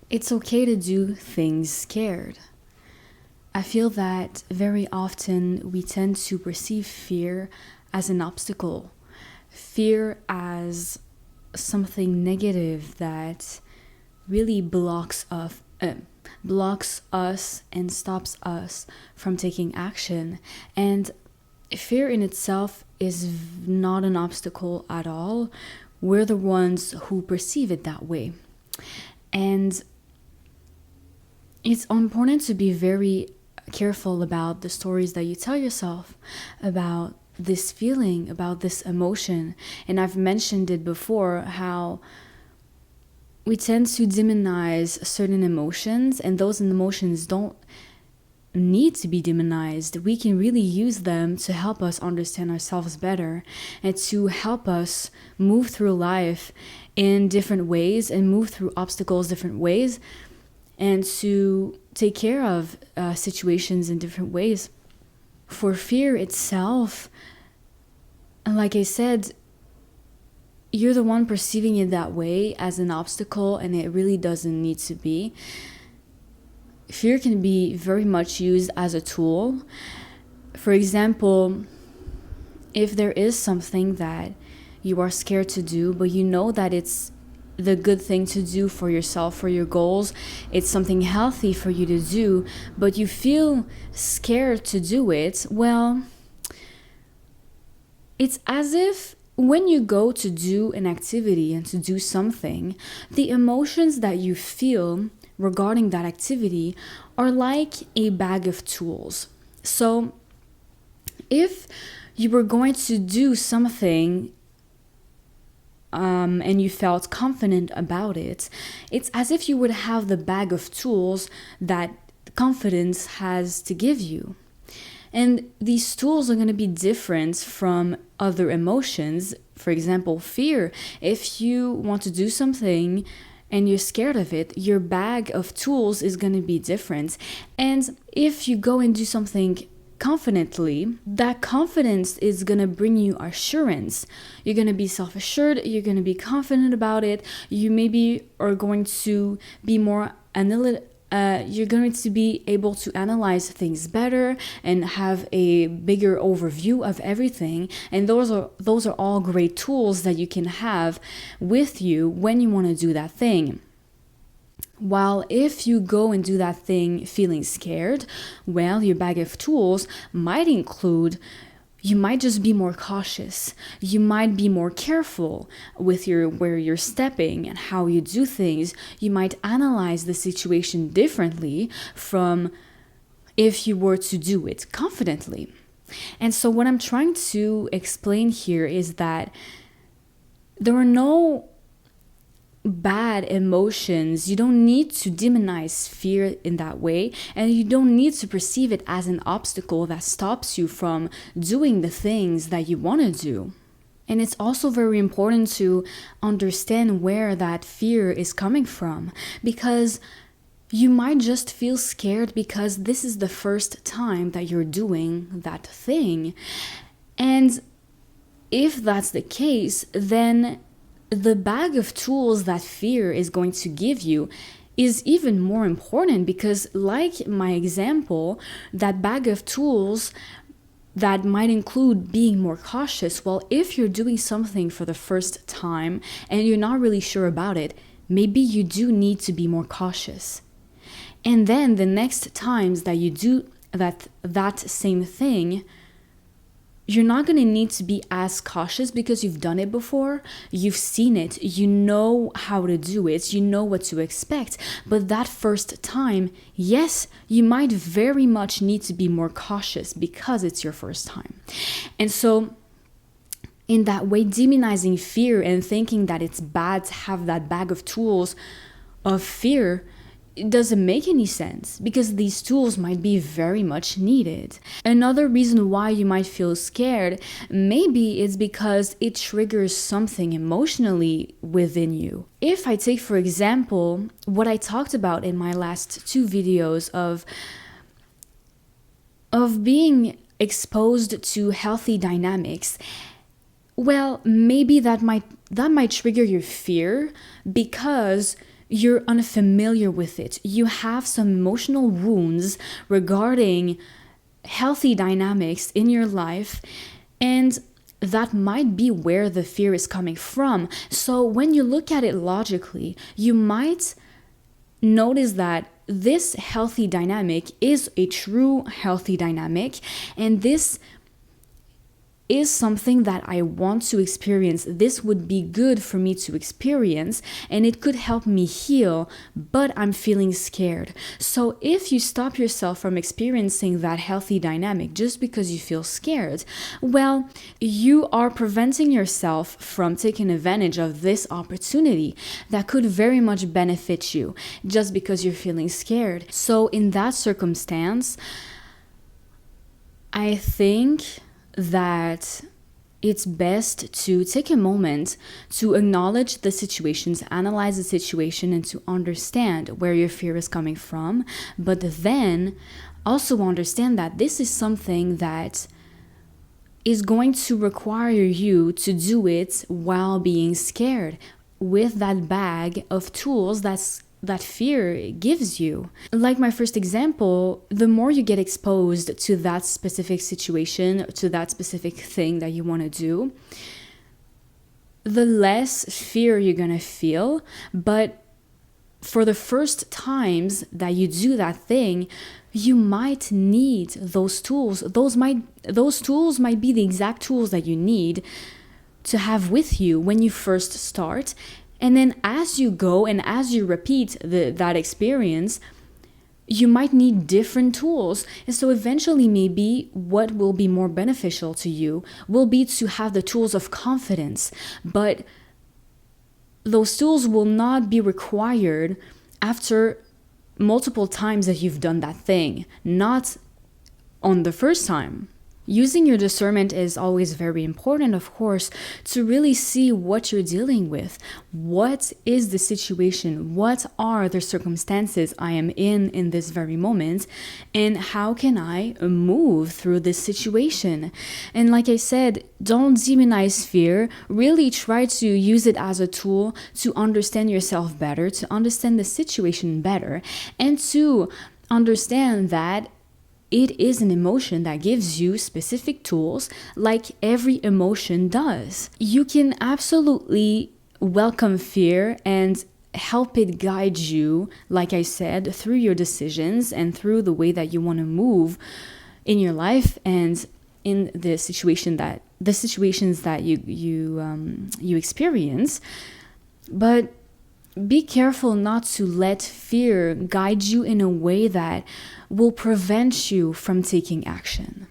It's okay to do things scared. I feel that very often we tend to perceive fear as an obstacle, fear as something negative that really blocks us and stops us from taking action. And fear in itself is not an obstacle at all. We're the ones who perceive it that way. And it's important to be very careful about the stories that you tell yourself about this feeling, about this emotion. And I've mentioned it before, how we tend to demonize certain emotions, and those emotions don't need to be demonized. We can really use them to help us understand ourselves better and to help us move through life in different ways and move through obstacles different ways, and to take care of situations in different ways. For fear itself, like I said, you're the one perceiving it that way as an obstacle, and it really doesn't need to be. Fear can be very much used as a tool. For example, if there is something that you are scared to do, but you know that it's the good thing to do for yourself, for your goals, it's something healthy for you to do, but you feel scared to do it, well, it's as if when you go to do an activity and to do something, the emotions that you feel regarding that activity are like a bag of tools. So if you were going to do something and you felt confident about it, it's as if you would have the bag of tools that confidence has to give you. And these tools are going to be different from other emotions. For example, fear. If you want to do something and you're scared of it, your bag of tools is going to be different. And if you go and do something confidently, that confidence is going to bring you assurance. You're going to be self-assured, you're going to be confident about it, you maybe are going to be more you're going to be able to analyze things better and have a bigger overview of everything. And those are all great tools that you can have with you when you want to do that thing. While if you go and do that thing feeling scared, well, your bag of tools might include, you might just be more cautious. You might be more careful with where you're stepping and how you do things. You might analyze the situation differently from if you were to do it confidently. And so what I'm trying to explain here is that there are no bad emotions. You don't need to demonize fear in that way, and you don't need to perceive it as an obstacle that stops you from doing the things that you want to do. And it's also very important to understand where that fear is coming from, because you might just feel scared because this is the first time that you're doing that thing. And if that's the case, then the bag of tools that fear is going to give you is even more important, because like my example, that bag of tools that might include being more cautious. Well, if you're doing something for the first time and you're not really sure about it, maybe you do need to be more cautious. And then the next times that you do that same thing, you're not going to need to be as cautious because you've done it before, you've seen it, you know how to do it, you know what to expect. But that first time, yes, you might very much need to be more cautious because it's your first time. And so in that way, demonizing fear and thinking that it's bad to have that bag of tools of fear, it doesn't make any sense, because these tools might be very much needed. Another reason why you might feel scared, maybe it's because it triggers something emotionally within you. If I take, for example, what I talked about in my last two videos of being exposed to healthy dynamics, well, maybe that might trigger your fear because you're unfamiliar with it. You have some emotional wounds regarding healthy dynamics in your life, and that might be where the fear is coming from. So when you look at it logically, you might notice that this healthy dynamic is a true healthy dynamic, and this is something that I want to experience. This would be good for me to experience, and it could help me heal, but I'm feeling scared. So if you stop yourself from experiencing that healthy dynamic just because you feel scared, well, you are preventing yourself from taking advantage of this opportunity that could very much benefit you just because you're feeling scared. So in that circumstance, I think that it's best to take a moment to acknowledge the situation, to analyze the situation, and to understand where your fear is coming from. But then also understand that this is something that is going to require you to do it while being scared, with that bag of tools that fear gives you. Like my first example, the more you get exposed to that specific situation, to that specific thing that you want to do, the less fear you're going to feel. But for the first times that you do that thing, you might need those tools. Those tools might be the exact tools that you need to have with you when you first start. And then as you go and as you repeat that experience, you might need different tools. And so eventually maybe what will be more beneficial to you will be to have the tools of confidence. But those tools will not be required after multiple times that you've done that thing, not on the first time. Using your discernment is always very important, of course, to really see what you're dealing with. What is the situation? What are the circumstances I am in this very moment? And how can I move through this situation? And like I said, don't demonize fear. Really try to use it as a tool to understand yourself better, to understand the situation better, and to understand that it is an emotion that gives you specific tools, like every emotion does. You can absolutely welcome fear and help it guide you, like I said, through your decisions and through the way that you want to move in your life and in the situations that you experience. But be careful not to let fear guide you in a way that will prevent you from taking action.